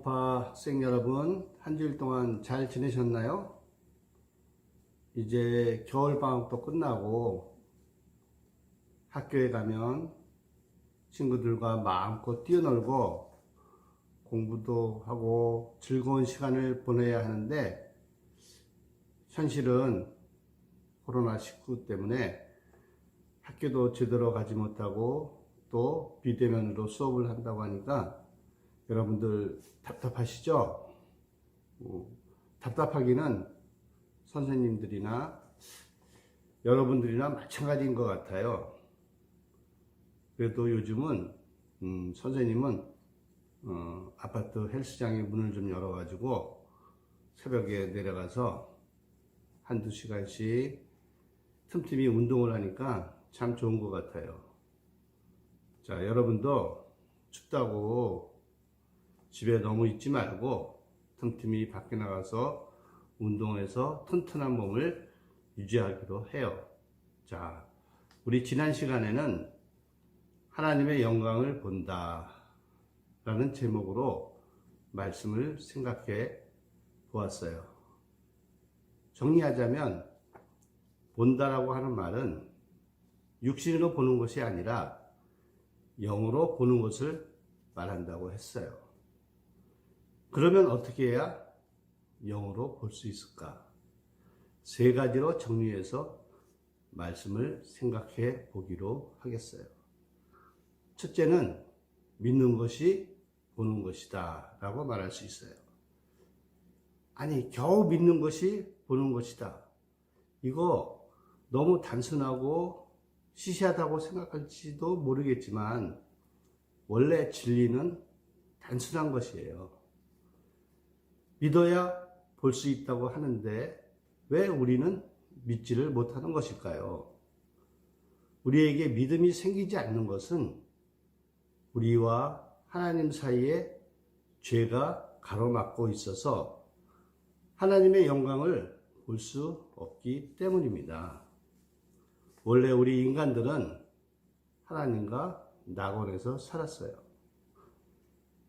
영어파 학생 여러분, 한 주일 동안 잘 지내셨나요? 이제 겨울방학도 끝나고 학교에 가면 친구들과 마음껏 뛰어놀고 공부도 하고 즐거운 시간을 보내야 하는데, 현실은 코로나19 때문에 학교도 제대로 가지 못하고 또 비대면으로 수업을 한다고 하니까 여러분들 답답하시죠? 답답하기는 선생님들이나 여러분들이나 마찬가지인 것 같아요. 그래도 요즘은 선생님은 아파트 헬스장에 문을 좀 열어가지고 새벽에 내려가서 한두 시간씩 틈틈이 운동을 하니까 참 좋은 것 같아요. 자, 여러분도 춥다고 집에 너무 있지 말고 틈틈이 밖에 나가서 운동해서 튼튼한 몸을 유지하기로 해요. 자, 우리 지난 시간에는 하나님의 영광을 본다 라는 제목으로 말씀을 생각해 보았어요. 정리하자면, 본다라고 하는 말은 육신으로 보는 것이 아니라 영으로 보는 것을 말한다고 했어요. 그러면 어떻게 해야 영으로 볼 수 있을까? 세 가지로 정리해서 말씀을 생각해 보기로 하겠어요. 첫째는 믿는 것이 보는 것이다 라고 말할 수 있어요. 아니, 겨우 믿는 것이 보는 것이다. 이거 너무 단순하고 시시하다고 생각할지도 모르겠지만, 원래 진리는 단순한 것이에요. 믿어야 볼 수 있다고 하는데 왜 우리는 믿지를 못하는 것일까요? 우리에게 믿음이 생기지 않는 것은 우리와 하나님 사이에 죄가 가로막고 있어서 하나님의 영광을 볼 수 없기 때문입니다. 원래 우리 인간들은 하나님과 낙원에서 살았어요.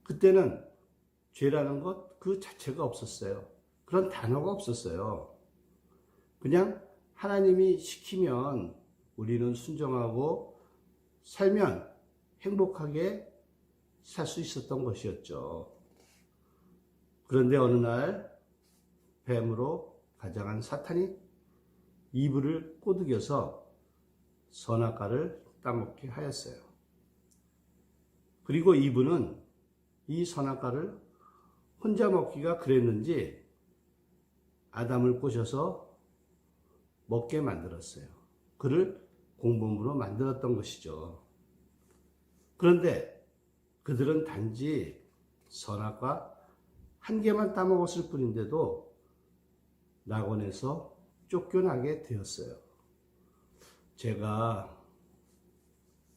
그때는 죄라는 것 그 자체가 없었어요. 그런 단어가 없었어요. 그냥 하나님이 시키면 우리는 순종하고 살면 행복하게 살 수 있었던 것이었죠. 그런데 어느 날 뱀으로 가장한 사탄이 이브를 꼬드겨서 선악과를 따먹게 하였어요. 그리고 이브는 이 선악과를 혼자 먹기가 그랬는지 아담을 꼬셔서 먹게 만들었어요. 그를 공범으로 만들었던 것이죠. 그런데 그들은 단지 선악과 한 개만 따먹었을 뿐인데도 낙원에서 쫓겨나게 되었어요. 제가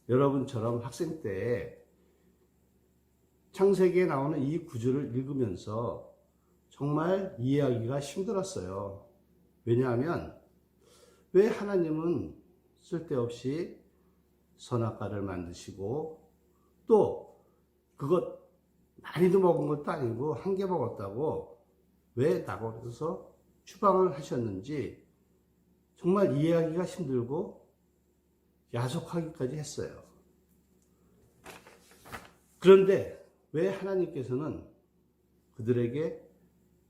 여러분처럼 학생 때 창세기에 나오는 이 구절을 읽으면서 정말 이해하기가 힘들었어요. 왜냐하면 왜 하나님은 쓸데없이 선악과를 만드시고 또 그것 많이도 먹은 것도 아니고 한 개 먹었다고 왜 낙원에서 추방을 하셨는지 정말 이해하기가 힘들고 야속하기까지 했어요. 그런데 왜 하나님께서는 그들에게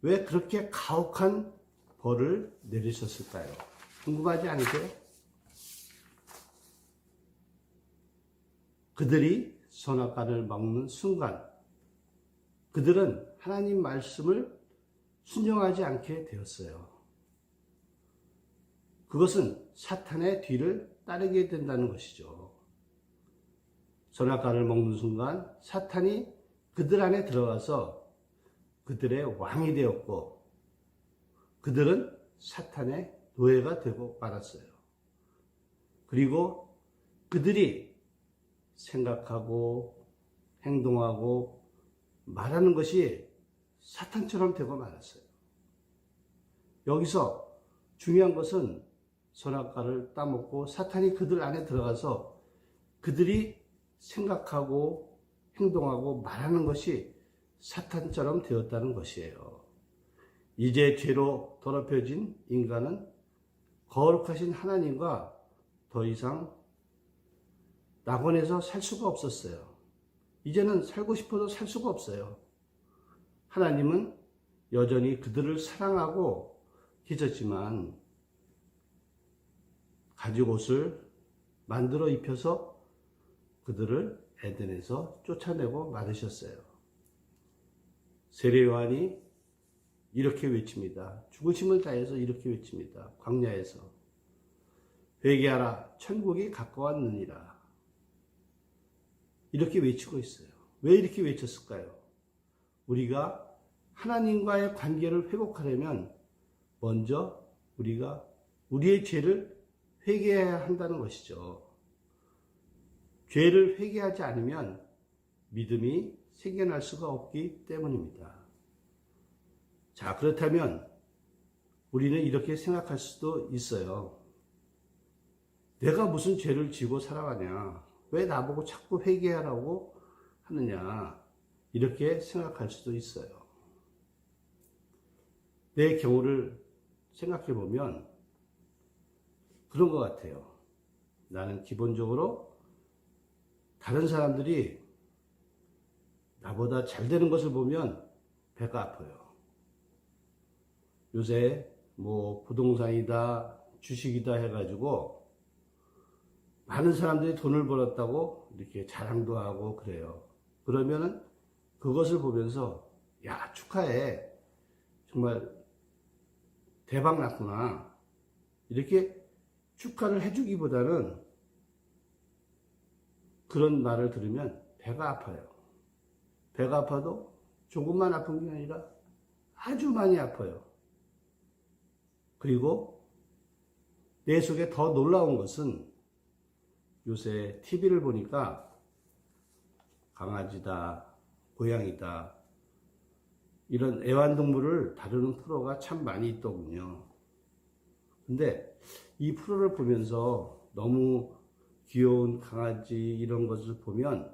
왜 그렇게 가혹한 벌을 내리셨을까요? 궁금하지 않으세요? 그들이 선악과를 먹는 순간 그들은 하나님 말씀을 순종하지 않게 되었어요. 그것은 사탄의 뒤를 따르게 된다는 것이죠. 선악과를 먹는 순간 사탄이 그들 안에 들어가서 그들의 왕이 되었고 그들은 사탄의 노예가 되고 말았어요. 그리고 그들이 생각하고 행동하고 말하는 것이 사탄처럼 되고 말았어요. 여기서 중요한 것은 선악과를 따먹고 사탄이 그들 안에 들어가서 그들이 생각하고 행동하고 말하는 것이 사탄처럼 되었다는 것이에요. 이제 죄로 더럽혀진 인간은 거룩하신 하나님과 더 이상 낙원에서 살 수가 없었어요. 이제는 살고 싶어도 살 수가 없어요. 하나님은 여전히 그들을 사랑하고 계셨지만 가죽옷을 만들어 입혀서 그들을 에덴에서 쫓아내고 말으셨어요. 세례 요한이 이렇게 외칩니다. 죽으심을 다해서 이렇게 외칩니다. 광야에서 회개하라, 천국이 가까웠느니라. 이렇게 외치고 있어요. 왜 이렇게 외쳤을까요? 우리가 하나님과의 관계를 회복하려면 먼저 우리가 우리의 죄를 회개해야 한다는 것이죠. 죄를 회개하지 않으면 믿음이 생겨날 수가 없기 때문입니다. 자, 그렇다면 우리는 이렇게 생각할 수도 있어요. 내가 무슨 죄를 지고 살아가냐? 왜 나보고 자꾸 회개하라고 하느냐? 이렇게 생각할 수도 있어요. 내 경우를 생각해 보면 그런 것 같아요. 나는 기본적으로 다른 사람들이 나보다 잘 되는 것을 보면 배가 아파요. 요새 뭐 부동산이다, 주식이다 해가지고 많은 사람들이 돈을 벌었다고 이렇게 자랑도 하고 그래요. 그러면은 그것을 보면서 야, 축하해. 정말 대박 났구나. 이렇게 축하를 해주기보다는 그런 말을 들으면 배가 아파요. 배가 아파도 조금만 아픈 게 아니라 아주 많이 아파요. 그리고 내 속에 더 놀라운 것은 요새 TV를 보니까 강아지다, 고양이다, 이런 애완동물을 다루는 프로가 참 많이 있더군요. 근데 이 프로를 보면서 너무 귀여운 강아지 이런 것을 보면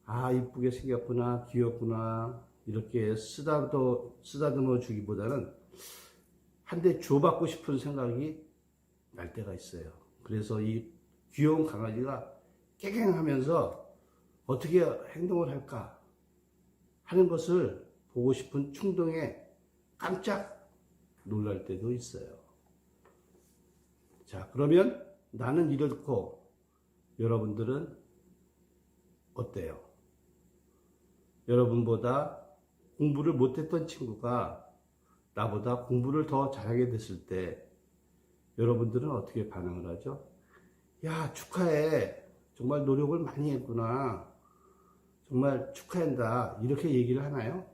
아, 이쁘게 생겼구나, 귀엽구나, 이렇게 쓰다듬어 주기보다는 한 대 줘받고 싶은 생각이 날 때가 있어요. 그래서 이 귀여운 강아지가 깨갱하면서 어떻게 행동을 할까 하는 것을 보고 싶은 충동에 깜짝 놀랄 때도 있어요. 자, 그러면 나는 이렇고 여러분들은 어때요? 여러분보다 공부를 못했던 친구가 나보다 공부를 더 잘하게 됐을 때 여러분들은 어떻게 반응을 하죠? 야, 축하해. 정말 노력을 많이 했구나. 정말 축하한다. 이렇게 얘기를 하나요?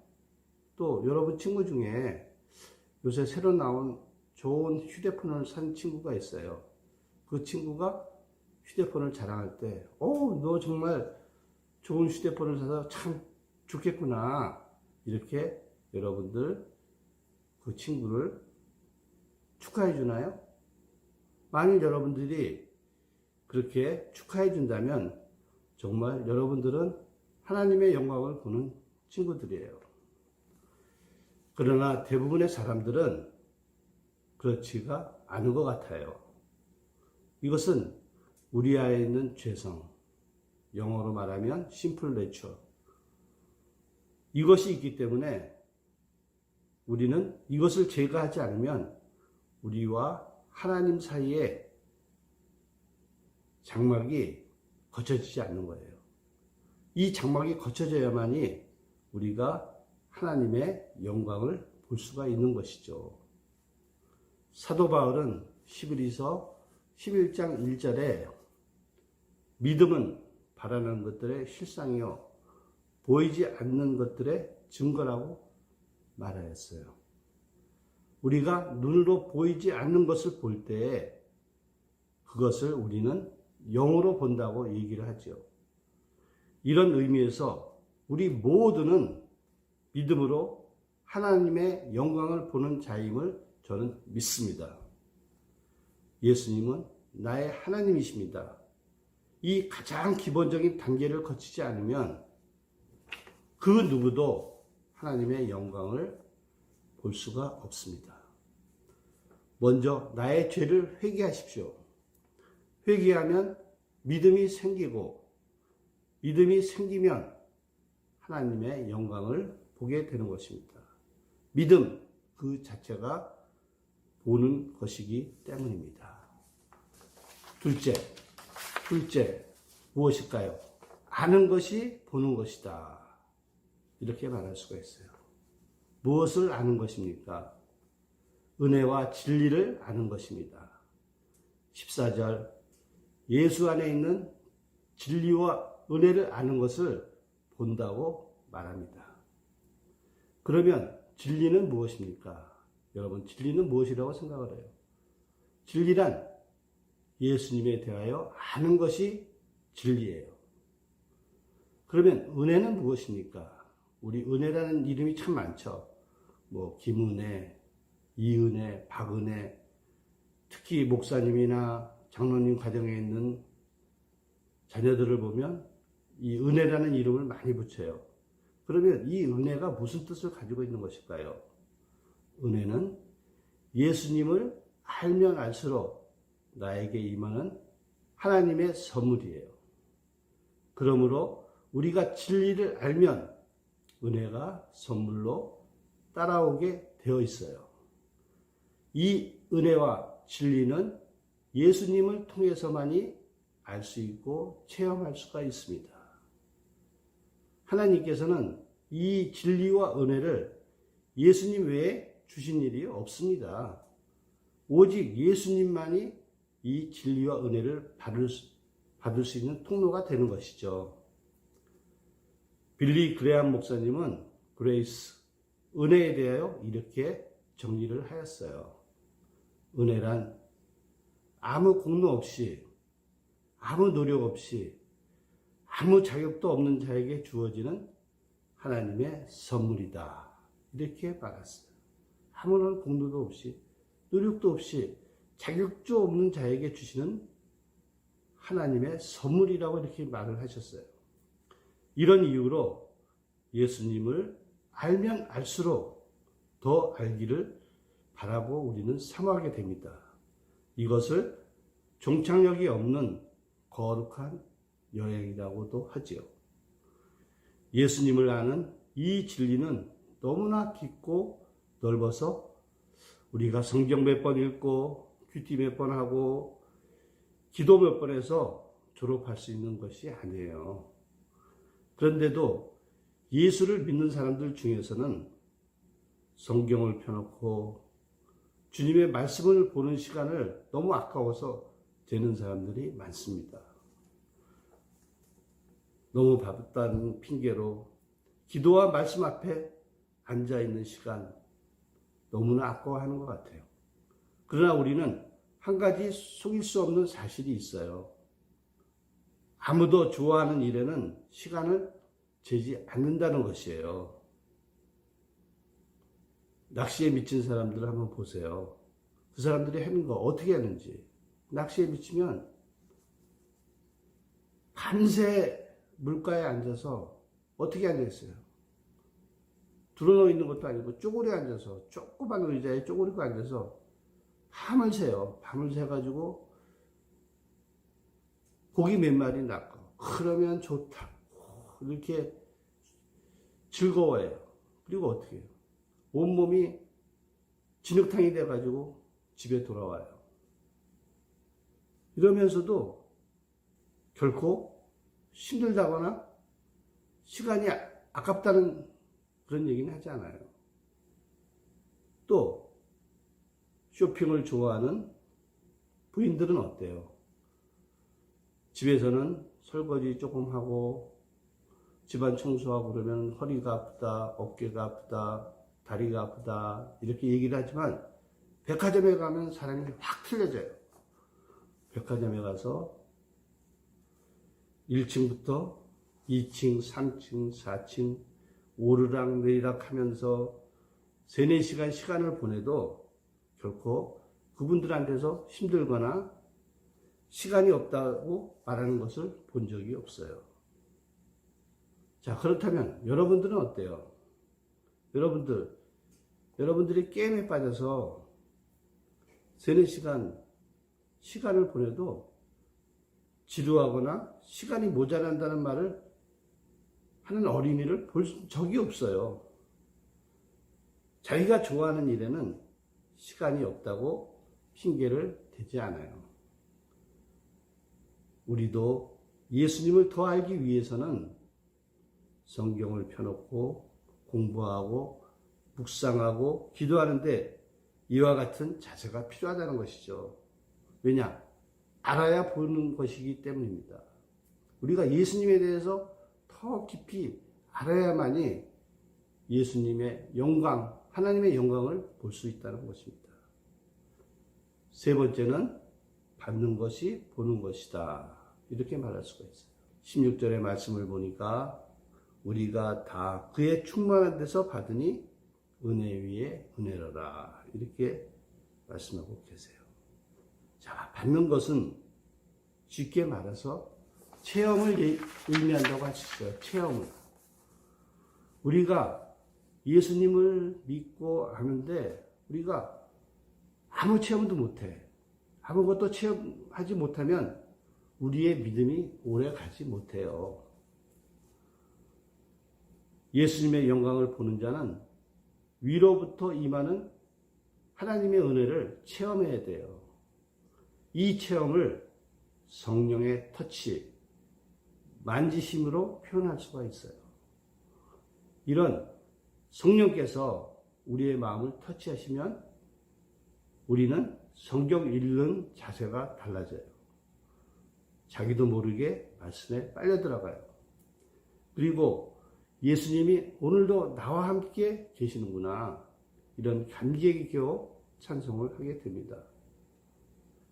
또 여러분 친구 중에 요새 새로 나온 좋은 휴대폰을 산 친구가 있어요. 그 친구가 휴대폰을 자랑할 때, 너 정말 좋은 휴대폰을 사서 참 좋겠구나. 이렇게 여러분들 그 친구를 축하해 주나요? 만일 여러분들이 그렇게 축하해 준다면 정말 여러분들은 하나님의 영광을 보는 친구들이에요. 그러나 대부분의 사람들은 그렇지가 않은 것 같아요. 이것은 우리 안에 있는 죄성, 영어로 말하면 심플 내처, 이것이 있기 때문에 우리는 이것을 제거하지 않으면 우리와 하나님 사이에 장막이 거쳐지지 않는 거예요. 이 장막이 거쳐져야만이 우리가 하나님의 영광을 볼 수가 있는 것이죠. 사도 바울은 히브리서 11장 1절에 믿음은 바라는 것들의 실상이요 보이지 않는 것들의 증거라고 말하였어요. 우리가 눈으로 보이지 않는 것을 볼 때 그것을 우리는 영으로 본다고 얘기를 하죠. 이런 의미에서 우리 모두는 믿음으로 하나님의 영광을 보는 자임을 저는 믿습니다. 예수님은 나의 하나님이십니다. 이 가장 기본적인 단계를 거치지 않으면 그 누구도 하나님의 영광을 볼 수가 없습니다. 먼저 나의 죄를 회개하십시오. 회개하면 믿음이 생기고, 믿음이 생기면 하나님의 영광을 보게 되는 것입니다. 믿음 그 자체가 보는 것이기 때문입니다. 둘째 무엇일까요? 아는 것이 보는 것이다. 이렇게 말할 수가 있어요. 무엇을 아는 것입니까? 은혜와 진리를 아는 것입니다. 14절 예수 안에 있는 진리와 은혜를 아는 것을 본다고 말합니다. 그러면 진리는 무엇입니까? 여러분, 진리는 무엇이라고 생각을 해요? 진리란 예수님에 대하여 아는 것이 진리예요. 그러면 은혜는 무엇입니까? 우리 은혜라는 이름이 참 많죠. 뭐 김은혜, 이은혜, 박은혜, 특히 목사님이나 장로님 가정에 있는 자녀들을 보면 이 은혜라는 이름을 많이 붙여요. 그러면 이 은혜가 무슨 뜻을 가지고 있는 것일까요? 은혜는 예수님을 알면 알수록 나에게 임하는 하나님의 선물이에요. 그러므로 우리가 진리를 알면 은혜가 선물로 따라오게 되어 있어요. 이 은혜와 진리는 예수님을 통해서만이 알 수 있고 체험할 수가 있습니다. 하나님께서는 이 진리와 은혜를 예수님 외에 주신 일이 없습니다. 오직 예수님만이 이 진리와 은혜를 받을 수 있는 통로가 되는 것이죠. 빌리 그레함 목사님은 그레이스, 은혜에 대하여 이렇게 정리를 하였어요. 은혜란 아무 공로 없이, 아무 노력 없이, 아무 자격도 없는 자에게 주어지는 하나님의 선물이다. 이렇게 말했어요. 아무런 공로도 없이, 노력도 없이, 자격도 없는 자에게 주시는 하나님의 선물이라고 이렇게 말을 하셨어요. 이런 이유로 예수님을 알면 알수록 더 알기를 바라고 우리는 사모하게 됩니다. 이것을 종착역이 없는 거룩한 여행이라고도 하지요. 예수님을 아는 이 진리는 너무나 깊고 넓어서 우리가 성경 몇 번 읽고 큐티 몇 번 하고 기도 몇 번 해서 졸업할 수 있는 것이 아니에요. 그런데도 예수를 믿는 사람들 중에서는 성경을 펴놓고 주님의 말씀을 보는 시간을 너무 아까워서 되는 사람들이 많습니다. 너무 바쁘다는 핑계로 기도와 말씀 앞에 앉아있는 시간 너무나 아까워하는 것 같아요. 그러나 우리는 한 가지 속일 수 없는 사실이 있어요. 아무도 좋아하는 일에는 시간을 재지 않는다는 것이에요. 낚시에 미친 사람들을 한번 보세요. 그 사람들이 하는 거 어떻게 하는지. 낚시에 미치면 밤새 물가에 앉아서 어떻게 앉아있어요? 드러누워 있는 것도 아니고 쪼그려 앉아서 조그만 의자에 쪼그리고 앉아서 밤을 새요. 밤을 새가지고 고기 몇 마리 낚고 그러면 좋다. 이렇게 즐거워해요. 그리고 어떻게 해요? 온몸이 진흙탕이 돼가지고 집에 돌아와요. 이러면서도 결코 힘들다거나 시간이 아깝다는 그런 얘기는 하지 않아요. 또 쇼핑을 좋아하는 부인들은 어때요? 집에서는 설거지 조금 하고 집안 청소하고 그러면 허리가 아프다, 어깨가 아프다, 다리가 아프다 이렇게 얘기를 하지만 백화점에 가면 사람이 확 틀려져요. 백화점에 가서 1층부터 2층, 3층, 4층 오르락 내리락 하면서 3, 4시간 시간을 보내도 결코 그분들한테서 힘들거나 시간이 없다고 말하는 것을 본 적이 없어요. 자, 그렇다면 여러분들은 어때요? 여러분들이 게임에 빠져서 세는 시간을 보내도 지루하거나 시간이 모자란다는 말을 하는 어린이를 볼 적이 없어요. 자기가 좋아하는 일에는 시간이 없다고 핑계를 대지 않아요. 우리도 예수님을 더 알기 위해서는 성경을 펴놓고 공부하고 묵상하고 기도하는데 이와 같은 자세가 필요하다는 것이죠. 왜냐? 알아야 보는 것이기 때문입니다. 우리가 예수님에 대해서 더 깊이 알아야만이 예수님의 영광, 하나님의 영광을 볼 수 있다는 것입니다. 세 번째는 받는 것이 보는 것이다. 이렇게 말할 수가 있어요. 16절의 말씀을 보니까 우리가 다 그의 충만한 데서 받으니 은혜 위에 은혜로라. 이렇게 말씀하고 계세요. 자, 받는 것은 쉽게 말해서 체험을 의미한다고 할 수 있어요. 체험을. 우리가 예수님을 믿고 하는데 우리가 아무 체험도 못해. 아무것도 체험하지 못하면 우리의 믿음이 오래 가지 못해요. 예수님의 영광을 보는 자는 위로부터 임하는 하나님의 은혜를 체험해야 돼요. 이 체험을 성령의 터치, 만지심으로 표현할 수가 있어요. 이런 성령께서 우리의 마음을 터치하시면 우리는 성경 읽는 자세가 달라져요. 자기도 모르게 말씀에 빨려 들어가요. 그리고 예수님이 오늘도 나와 함께 계시는구나. 이런 감격이 겨워 찬송을 하게 됩니다.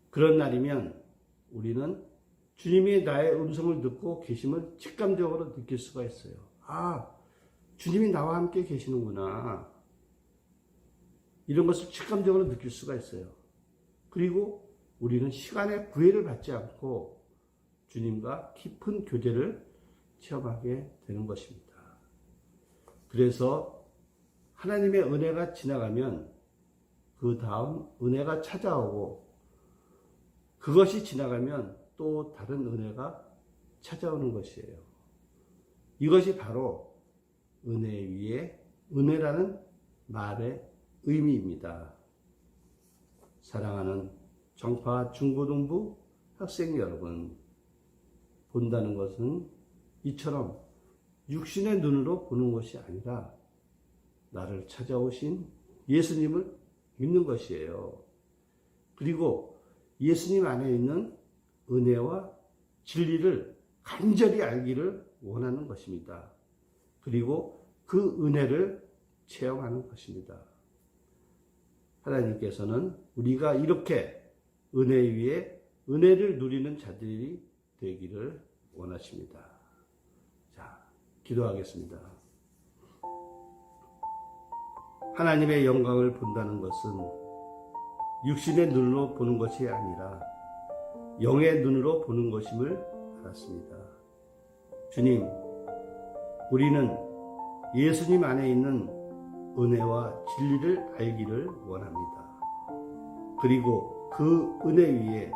그런 날이면 우리는 주님이 나의 음성을 듣고 계심을 직감적으로 느낄 수가 있어요. 아, 주님이 나와 함께 계시는구나. 이런 것을 직감적으로 느낄 수가 있어요. 그리고 우리는 시간의 구애를 받지 않고 주님과 깊은 교제를 체험하게 되는 것입니다. 그래서 하나님의 은혜가 지나가면 그 다음 은혜가 찾아오고 그것이 지나가면 또 다른 은혜가 찾아오는 것이에요. 이것이 바로 은혜 위에 은혜라는 말의 의미입니다. 사랑하는 정파 중고등부 학생 여러분, 본다는 것은 이처럼 육신의 눈으로 보는 것이 아니라 나를 찾아오신 예수님을 믿는 것이에요. 그리고 예수님 안에 있는 은혜와 진리를 간절히 알기를 원하는 것입니다. 그리고 그 은혜를 체험하는 것입니다. 하나님께서는 우리가 이렇게 은혜 위에 은혜를 누리는 자들이 되기를 원하십니다. 자, 기도하겠습니다. 하나님의 영광을 본다는 것은 육신의 눈으로 보는 것이 아니라 영의 눈으로 보는 것임을 알았습니다. 주님, 우리는 예수님 안에 있는 은혜와 진리를 알기를 원합니다. 그리고 그 은혜 위에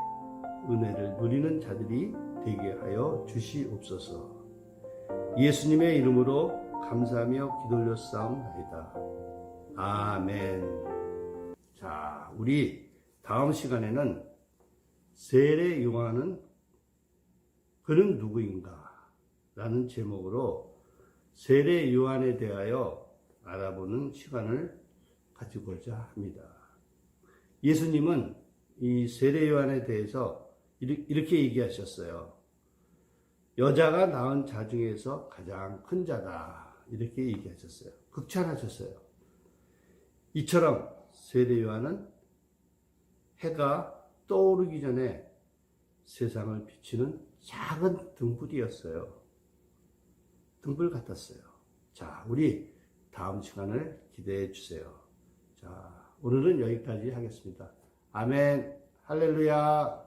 은혜를 누리는 자들이 되게 하여 주시옵소서. 예수님의 이름으로 감사하며 기도 올렸사옵나이다. 아멘. 자, 우리 다음 시간에는 세례 요한은 그는 누구인가? 라는 제목으로 세례 요한에 대하여 알아보는 시간을 가지고자 합니다. 예수님은 이 세례 요한에 대해서 이렇게 얘기하셨어요. 여자가 낳은 자 중에서 가장 큰 자다. 이렇게 얘기하셨어요. 극찬하셨어요. 이처럼 세례 요한은 해가 떠오르기 전에 세상을 비추는 작은 등불이었어요. 등불 같았어요. 자, 우리 다음 시간을 기대해 주세요. 자, 오늘은 여기까지 하겠습니다. 아멘. 할렐루야.